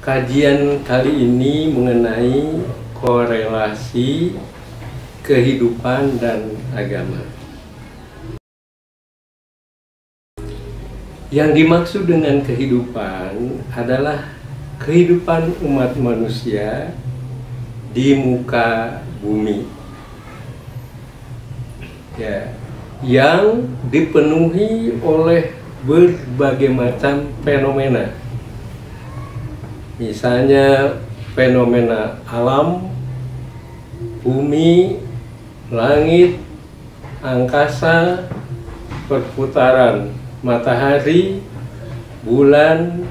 Kajian kali ini mengenai korelasi kehidupan dan agama. Yang dimaksud dengan kehidupan adalah kehidupan umat manusia di muka bumi, ya, yang dipenuhi oleh berbagai macam fenomena. Misalnya fenomena alam, bumi, langit, angkasa, perputaran matahari, bulan,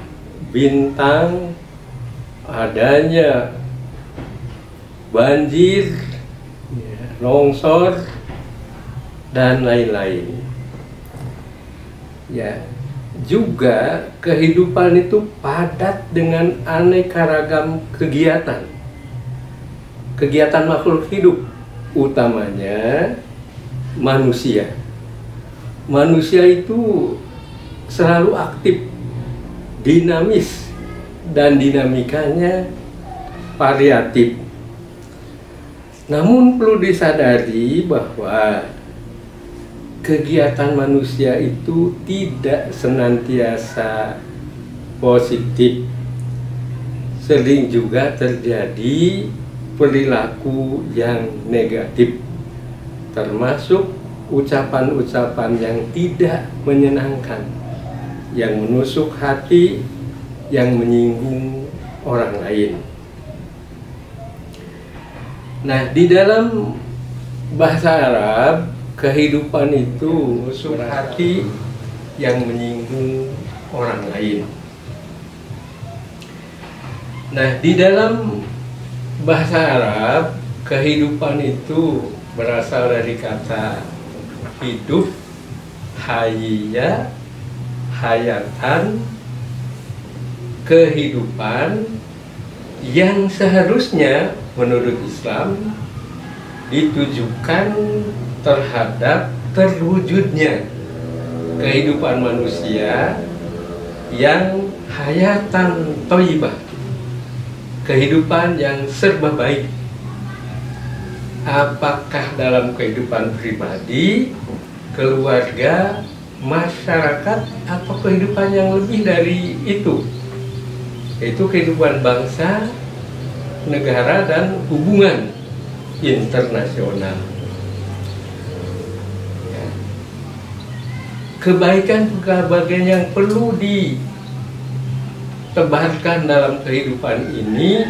bintang, adanya banjir, longsor, dan lain-lain. Ya, juga kehidupan itu padat dengan aneka ragam kegiatan makhluk hidup, utamanya manusia. Manusia itu selalu aktif, dinamis, dan dinamikanya variatif. Namun perlu disadari bahwa kegiatan manusia itu tidak senantiasa positif. Sering juga terjadi perilaku yang negatif, termasuk ucapan-ucapan yang tidak menyenangkan, yang menusuk hati, yang menyinggung orang lain. Nah, di dalam bahasa Arab, kehidupan itu menusuk hati yang menyinggung orang lain. Nah, di dalam bahasa Arab, kehidupan itu berasal dari kata hidup, hayya, hayatan, kehidupan yang seharusnya menurut Islam ditujukan terhadap terwujudnya kehidupan manusia yang hayatan thayyibah, kehidupan yang serba baik. Apakah dalam kehidupan pribadi, keluarga, masyarakat, atau kehidupan yang lebih dari itu, yaitu kehidupan bangsa, negara, dan hubungan internasional. Kebaikan-kebaikan yang perlu ditebarkan dalam kehidupan ini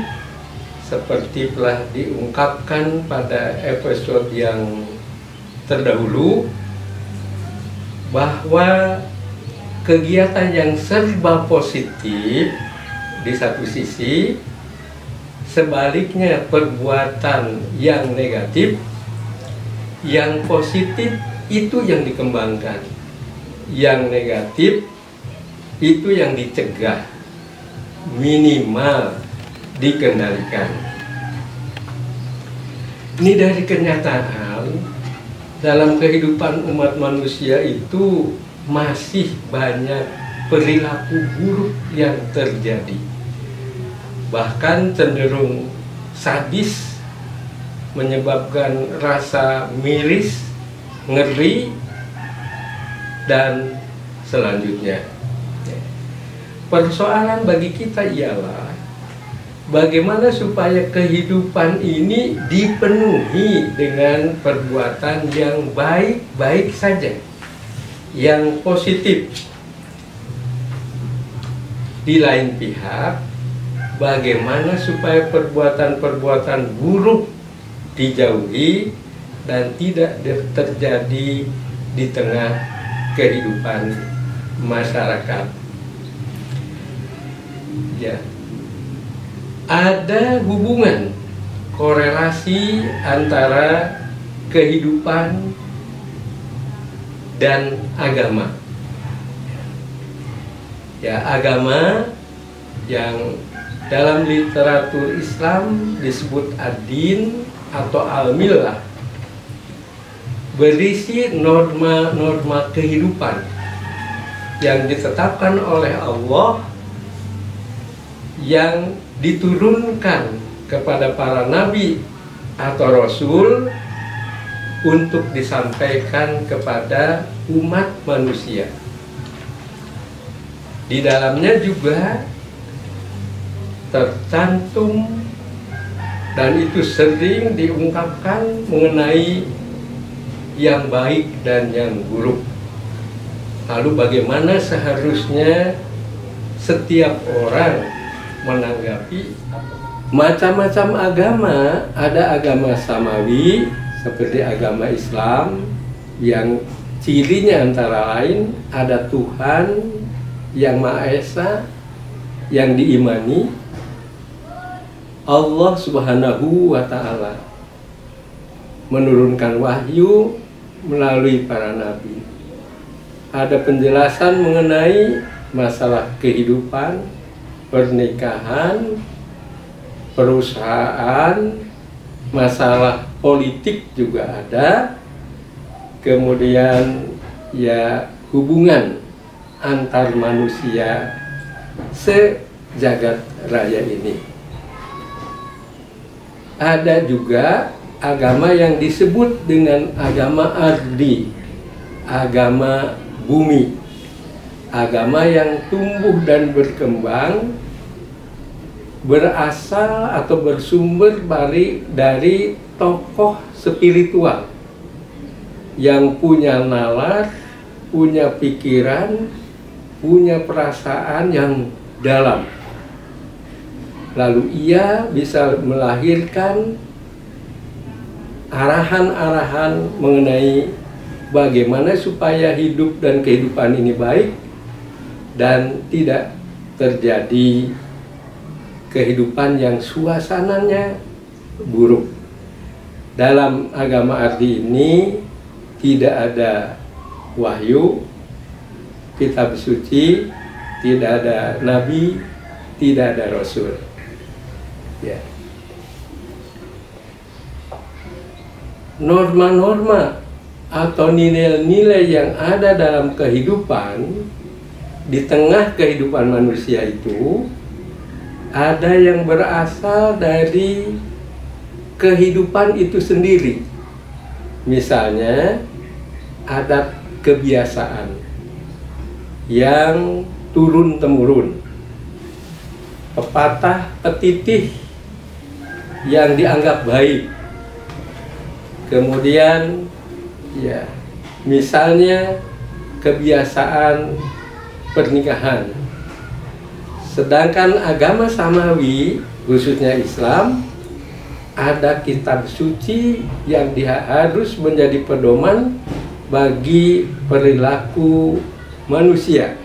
seperti telah diungkapkan pada episode yang terdahulu, bahwa kegiatan yang serba positif di satu sisi, sebaliknya perbuatan yang negatif, yang positif itu yang dikembangkan, yang negatif itu yang dicegah, minimal dikendalikan. Ini dari kenyataan dalam kehidupan umat manusia itu masih banyak perilaku buruk yang terjadi, bahkan cenderung sadis, menyebabkan rasa miris, ngeri, dan selanjutnya. Persoalan bagi kita ialah bagaimana supaya kehidupan ini dipenuhi dengan perbuatan yang baik-baik saja, yang positif. Di lain pihak, bagaimana supaya perbuatan-perbuatan buruk dijauhi dan tidak terjadi di tengah kehidupan masyarakat. Ya, ada hubungan korelasi antara kehidupan dan agama. Ya, agama yang dalam literatur Islam disebut ad-din atau al-millah, berisi norma-norma kehidupan yang ditetapkan oleh Allah yang diturunkan kepada para nabi atau rasul untuk disampaikan kepada umat manusia. Di dalamnya juga tercantum dan itu sering diungkapkan mengenai yang baik dan yang buruk. Lalu bagaimana seharusnya setiap orang menanggapi macam-macam agama? Ada agama samawi seperti agama Islam yang cirinya antara lain ada Tuhan yang Maha Esa yang diimani, Allah Subhanahu wa Ta'ala menurunkan wahyu melalui para nabi. Ada penjelasan mengenai masalah kehidupan, pernikahan, perusahaan, masalah politik juga ada. Kemudian ya hubungan antar manusia sejagat raya ini. Ada juga agama yang disebut dengan agama ardi, agama bumi, agama yang tumbuh dan berkembang, berasal atau bersumber dari tokoh spiritual yang punya nalar, punya pikiran, punya perasaan yang dalam. Lalu ia bisa melahirkan arahan-arahan mengenai bagaimana supaya hidup dan kehidupan ini baik dan tidak terjadi kehidupan yang suasananya buruk. Dalam agama ardi ini tidak ada wahyu, kitab suci, tidak ada nabi, tidak ada rasul. Ya. Norma-norma atau nilai-nilai yang ada dalam kehidupan, di tengah kehidupan manusia itu ada yang berasal dari kehidupan itu sendiri. Misalnya adat kebiasaan yang turun-temurun, pepatah petitih yang dianggap baik. Kemudian ya misalnya kebiasaan pernikahan. Sedangkan agama samawi, khususnya Islam, ada kitab suci yang harus menjadi pedoman bagi perilaku manusia,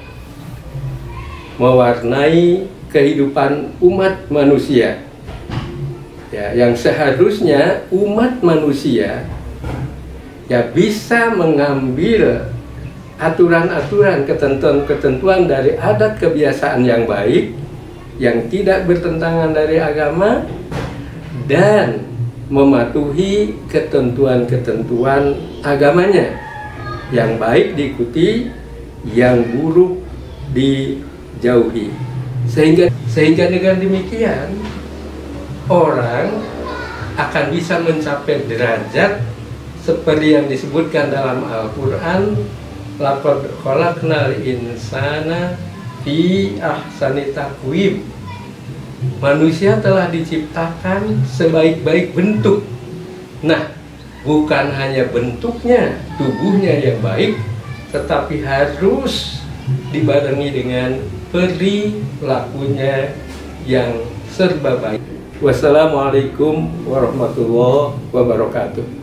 mewarnai kehidupan umat manusia. Ya, yang seharusnya umat manusia ya bisa mengambil aturan-aturan, ketentuan-ketentuan dari adat kebiasaan yang baik, yang tidak bertentangan dari agama, dan mematuhi ketentuan-ketentuan agamanya. Yang baik diikuti, yang buruk dijauhi. Sehingga dengan demikian orang akan bisa mencapai derajat seperti yang disebutkan dalam Al-Quran, laqad khalaqnal insana fi ahsani taqwim. Manusia telah diciptakan sebaik-baik bentuk. Nah, bukan hanya bentuknya, tubuhnya yang baik, tetapi harus dibarengi dengan perilakunya yang serba baik. Wassalamualaikum warahmatullahi wabarakatuh.